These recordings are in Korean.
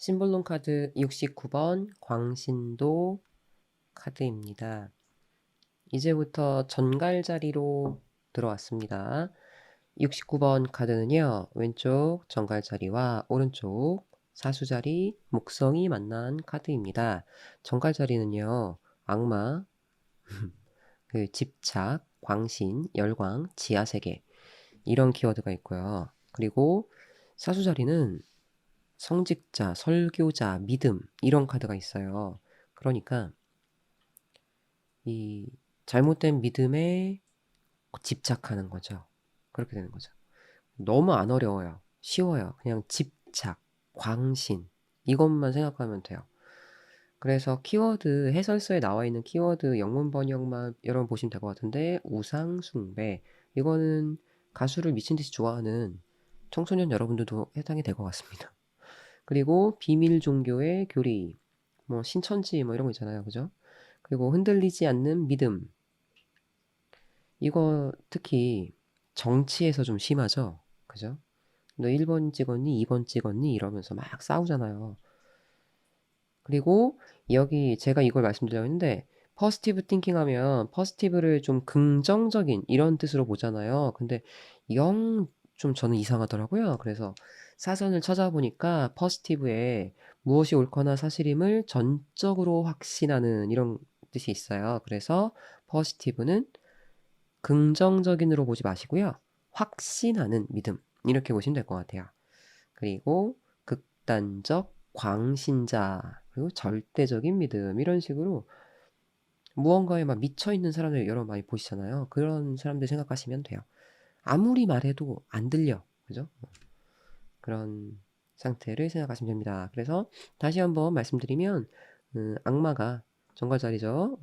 심볼론 카드 69번 광신도 카드입니다. 이제부터 전갈 자리로 들어왔습니다. 69번 카드는요, 왼쪽 전갈 자리와 오른쪽 사수 자리, 목성이 만난 카드입니다. 전갈 자리는요, 악마, 집착, 광신, 열광, 지하세계 이런 키워드가 있고요. 그리고 사수 자리는 성직자, 설교자, 믿음 이런 카드가 있어요. 그러니까 이 잘못된 믿음에 집착하는 거죠. 그렇게 되는 거죠. 너무 안 어려워요. 쉬워요. 그냥 집착, 광신 이것만 생각하면 돼요. 그래서 키워드 해설서에 나와 있는 키워드 영문 번역만 여러분 보시면 될 것 같은데 우상 숭배 이거는 가수를 미친 듯이 좋아하는 청소년 여러분들도 해당이 될 것 같습니다. 그리고 비밀 종교의 교리, 뭐 신천지 뭐 이런 거 있잖아요, 그죠? 그리고 흔들리지 않는 믿음. 이거 특히 정치에서 좀 심하죠, 그죠? 너 1번 찍었니, 2번 찍었니 이러면서 막 싸우잖아요. 그리고 여기 제가 이걸 말씀드리려고 했는데 퍼스티브 띵킹 하면 퍼스티브를 좀 긍정적인 이런 뜻으로 보잖아요. 근데 영 좀 저는 이상하더라고요. 그래서 사전을 찾아보니까 퍼스티브에 무엇이 옳거나 사실임을 전적으로 확신하는 이런 뜻이 있어요. 그래서 퍼스티브는 긍정적인으로 보지 마시고요. 확신하는 믿음 이렇게 보시면 될 것 같아요. 그리고 극단적 광신자 그리고 절대적인 믿음 이런 식으로 무언가에 막 미쳐있는 사람들 여러 많이 보시잖아요. 그런 사람들 생각하시면 돼요. 아무리 말해도 안 들려. 그죠? 그런 상태를 생각하시면 됩니다. 그래서 다시 한번 말씀드리면 악마가 정갈자리죠.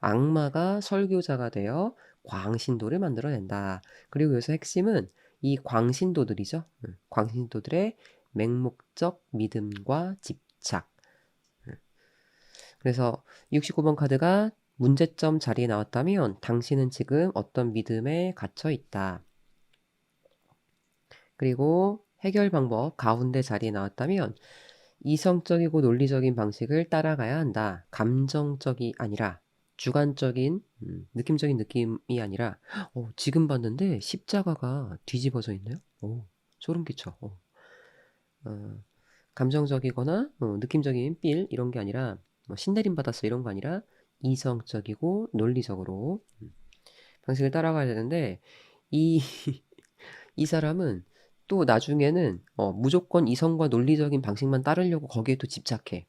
악마가 설교자가 되어 광신도를 만들어낸다. 그리고 여기서 핵심은 이 광신도들이죠. 광신도들의 맹목적 믿음과 집착. 그래서 69번 카드가 문제점 자리에 나왔다면 당신은 지금 어떤 믿음에 갇혀 있다. 그리고 해결 방법 가운데 자리에 나왔다면 이성적이고 논리적인 방식을 따라가야 한다. 감정적이 아니라 주관적인 느낌적인 느낌이 아니라 지금 봤는데 십자가가 뒤집어져 있네요. 소름 끼쳐. 어, 감정적이거나 느낌적인 필 이런 게 아니라 뭐 신내림 받았어 이런 거 아니라 이성적이고 논리적으로 방식을 따라가야 되는데 이 이 사람은 또 나중에는 무조건 이성과 논리적인 방식만 따르려고 거기에 또 집착해.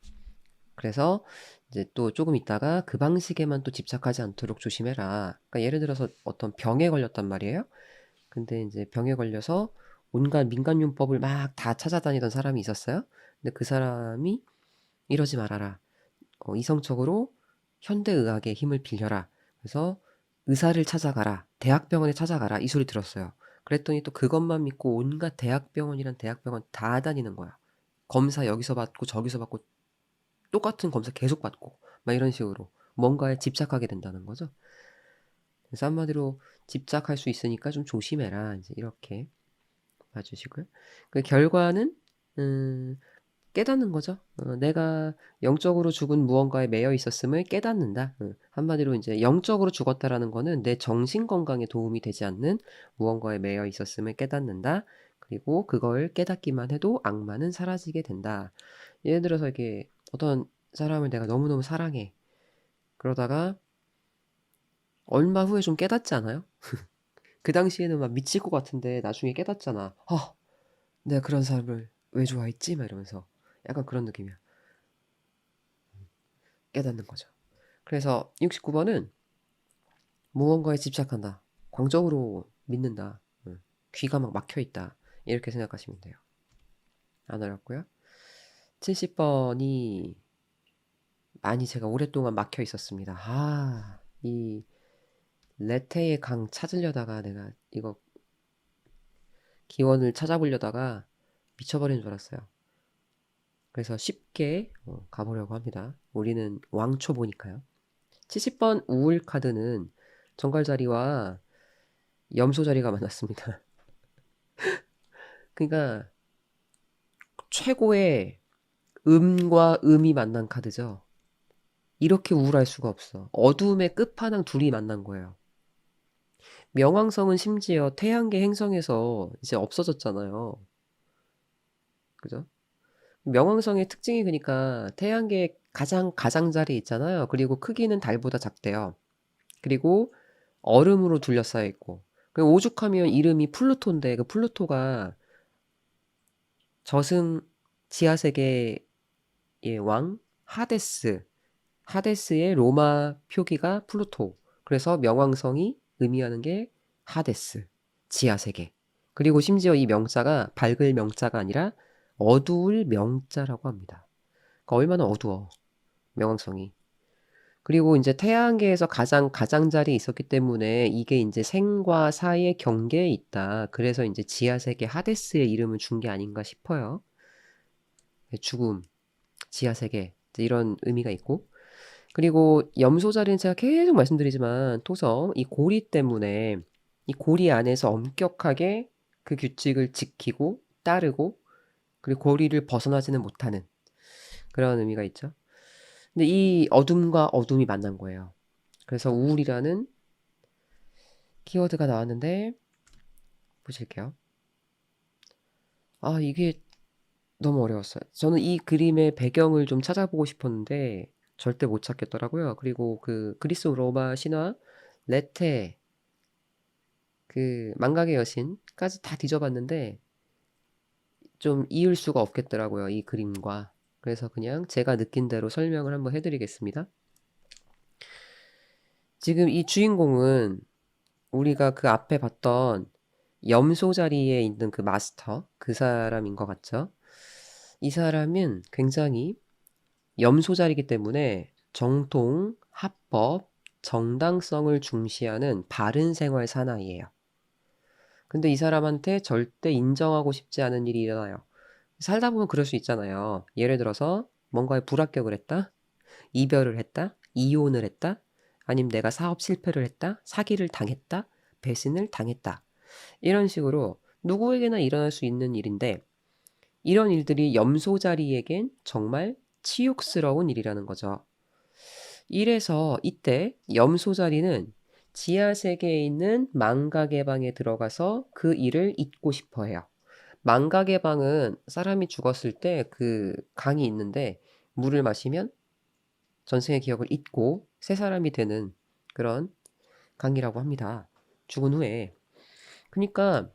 그래서 이제 또 조금 있다가 그 방식에만 또 집착하지 않도록 조심해라. 그러니까 예를 들어서 어떤 병에 걸렸단 말이에요. 근데 이제 병에 걸려서 온갖 민간요법을 막 다 찾아다니던 사람이 있었어요. 근데 그 사람이 이러지 말아라. 이성적으로 현대의학의 힘을 빌려라. 그래서 의사를 찾아가라. 대학병원에 찾아가라. 이 소리 들었어요. 그랬더니 또 그것만 믿고 온갖 대학병원이란 대학병원 다 다니는 거야. 검사 여기서 받고 저기서 받고 똑같은 검사 계속 받고 막 이런 식으로 뭔가에 집착하게 된다는 거죠. 그래서 한마디로 집착할 수 있으니까 좀 조심해라. 이제 이렇게 봐주시고요. 그 결과는 깨닫는 거죠. 내가 영적으로 죽은 무언가에 매여 있었음을 깨닫는다. 한마디로 이제 영적으로 죽었다라는 거는 내 정신 건강에 도움이 되지 않는 무언가에 매여 있었음을 깨닫는다. 그리고 그걸 깨닫기만 해도 악마는 사라지게 된다. 예를 들어서 이게 어떤 사람을 내가 너무너무 사랑해. 그러다가 얼마 후에 좀 깨닫지 않아요? 그 당시에는 막 미칠 것 같은데 나중에 깨닫잖아. 내가 그런 사람을 왜 좋아했지? 막 이러면서 약간 그런 느낌이야. 깨닫는 거죠. 그래서 69번은 무언가에 집착한다. 광적으로 믿는다. 귀가 막 막혀 있다. 이렇게 생각하시면 돼요. 안 어렵고요. 70번이 많이 제가 오랫동안 막혀 있었습니다. 이 레테의 강 찾으려다가 내가 이거 기원을 찾아보려다가 미쳐버리는 줄 알았어요. 그래서 쉽게 가보려고 합니다. 우리는 왕초보니까요. 70번 우울 카드는 정갈 자리와 염소 자리가 만났습니다. 그러니까 최고의 음과 음이 만난 카드죠. 이렇게 우울할 수가 없어. 어두움의 끝판왕 둘이 만난 거예요. 명왕성은 심지어 태양계 행성에서 이제 없어졌잖아요. 그죠? 명왕성의 특징이 그러니까 태양계 가장자리에 있잖아요. 그리고 크기는 달보다 작대요. 그리고 얼음으로 둘러싸여 있고. 오죽하면 이름이 플루토인데 그 플루토가 저승 지하세계의 왕 하데스의 로마 표기가 플루토. 그래서 명왕성이 의미하는 게 하데스, 지하세계. 그리고 심지어 이 명자가 밝을 명자가 아니라 어두울 명자라고 합니다. 그러니까 얼마나 어두워, 명왕성이. 그리고 이제 태양계에서 가장자리에 있었기 때문에 이게 이제 생과 사의 경계에 있다. 그래서 이제 지하세계 하데스의 이름을 준 게 아닌가 싶어요. 죽음, 지하세계, 이런 의미가 있고. 그리고 염소 자리는 제가 계속 말씀드리지만 토성, 이 고리 때문에 이 고리 안에서 엄격하게 그 규칙을 지키고 따르고 그리고 고리를 벗어나지는 못하는 그런 의미가 있죠. 근데 이 어둠과 어둠이 만난 거예요. 그래서 우울이라는 키워드가 나왔는데 보실게요. 아, 이게 너무 어려웠어요. 저는 이 그림의 배경을 좀 찾아보고 싶었는데 절대 못 찾겠더라고요. 그리고 그 그리스 로마 신화 레테 그 망각의 여신까지 다 뒤져봤는데 좀 이을 수가 없겠더라고요. 이 그림과. 그래서 그냥 제가 느낀 대로 설명을 한번 해드리겠습니다. 지금 이 주인공은 우리가 그 앞에 봤던 염소 자리에 있는 그 마스터, 그 사람인 것 같죠? 이 사람은 굉장히 염소 자리이기 때문에 정통, 합법, 정당성을 중시하는 바른 생활 사나이예요. 근데 이 사람한테 절대 인정하고 싶지 않은 일이 일어나요. 살다 보면 그럴 수 있잖아요. 예를 들어서 뭔가에 불합격을 했다, 이별을 했다, 이혼을 했다, 아니면 내가 사업 실패를 했다, 사기를 당했다, 배신을 당했다. 이런 식으로 누구에게나 일어날 수 있는 일인데 이런 일들이 염소 자리에겐 정말 치욕스러운 일이라는 거죠. 이래서 이때 염소 자리는 지하 세계에 있는 망각의 방에 들어가서 그 일을 잊고 싶어 해요. 망각의 방은 사람이 죽었을 때 그 강이 있는데 물을 마시면 전생의 기억을 잊고 새 사람이 되는 그런 강이라고 합니다. 죽은 후에. 그러니까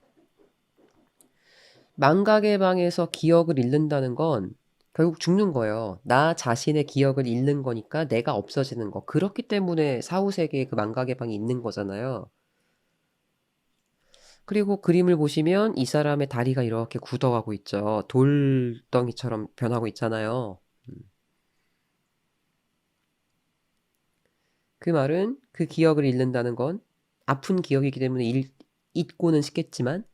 망각의 방에서 기억을 잃는다는 건 결국 죽는 거예요. 나 자신의 기억을 잃는 거니까 내가 없어지는 거. 그렇기 때문에 사후세계에 그 망각의 방이 있는 거잖아요. 그리고 그림을 보시면 이 사람의 다리가 이렇게 굳어가고 있죠. 돌덩이처럼 변하고 있잖아요. 그 말은 그 기억을 잃는다는 건 아픈 기억이기 때문에 잊고는 싶겠지만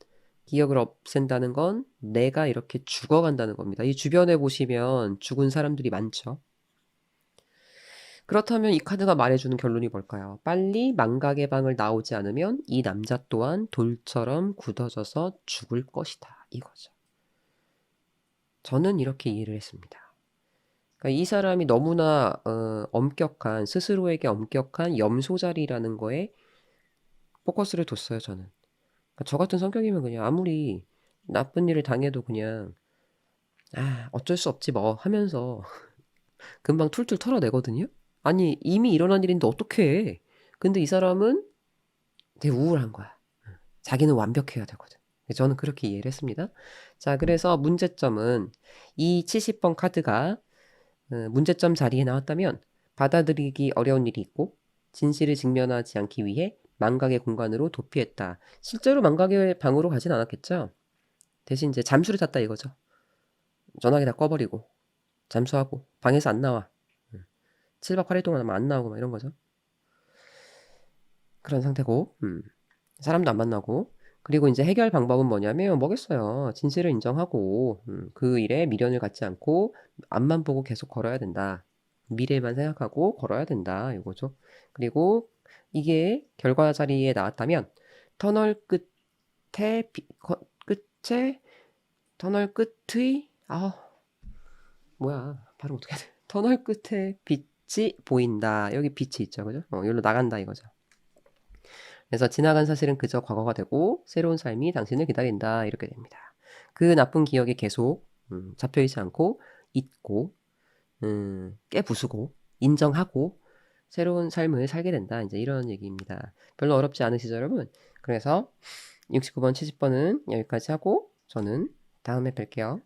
기억을 없앤다는 건 내가 이렇게 죽어간다는 겁니다. 이 주변에 보시면 죽은 사람들이 많죠. 그렇다면 이 카드가 말해주는 결론이 뭘까요? 빨리 망각의 방을 나오지 않으면 이 남자 또한 돌처럼 굳어져서 죽을 것이다. 이거죠. 저는 이렇게 이해를 했습니다. 그러니까 이 사람이 너무나 엄격한 스스로에게 엄격한 염소자리라는 거에 포커스를 뒀어요. 저는. 그러니까 저 같은 성격이면 그냥 아무리 나쁜 일을 당해도 그냥 어쩔 수 없지 뭐 하면서 금방 툴툴 털어내거든요. 아니 이미 일어난 일인데 어떻게 해? 근데 이 사람은 되게 우울한 거야. 자기는 완벽해야 되거든. 저는 그렇게 이해를 했습니다. 자, 그래서 문제점은 이 70번 카드가 문제점 자리에 나왔다면 받아들이기 어려운 일이 있고 진실을 직면하지 않기 위해 망각의 공간으로 도피했다. 실제로 망각의 방으로 가진 않았겠죠. 대신 이제 잠수를 탔다 이거죠. 전화기 다 꺼버리고 잠수하고 방에서 안 나와. 7박 8일 동안 안 나오고 막 이런 거죠. 그런 상태고 사람도 안 만나고 그리고 이제 해결 방법은 뭐겠어요. 진실을 인정하고 그 일에 미련을 갖지 않고 앞만 보고 계속 걸어야 된다. 미래만 생각하고 걸어야 된다. 이거죠. 그리고 이게 결과 자리에 나왔다면 터널 끝에 끝에 터널 끝의 뭐야 발음 어떻게 해야 돼? 터널 끝에 빛이 보인다. 여기 빛이 있죠, 그죠? 여기로 나간다 이거죠. 그래서 지나간 사실은 그저 과거가 되고 새로운 삶이 당신을 기다린다 이렇게 됩니다. 그 나쁜 기억이 계속 잡혀있지 않고 잊고 깨부수고 인정하고 새로운 삶을 살게 된다. 이제 이런 얘기입니다. 별로 어렵지 않으시죠, 여러분? 그래서 69번, 70번은 여기까지 하고 저는 다음에 뵐게요.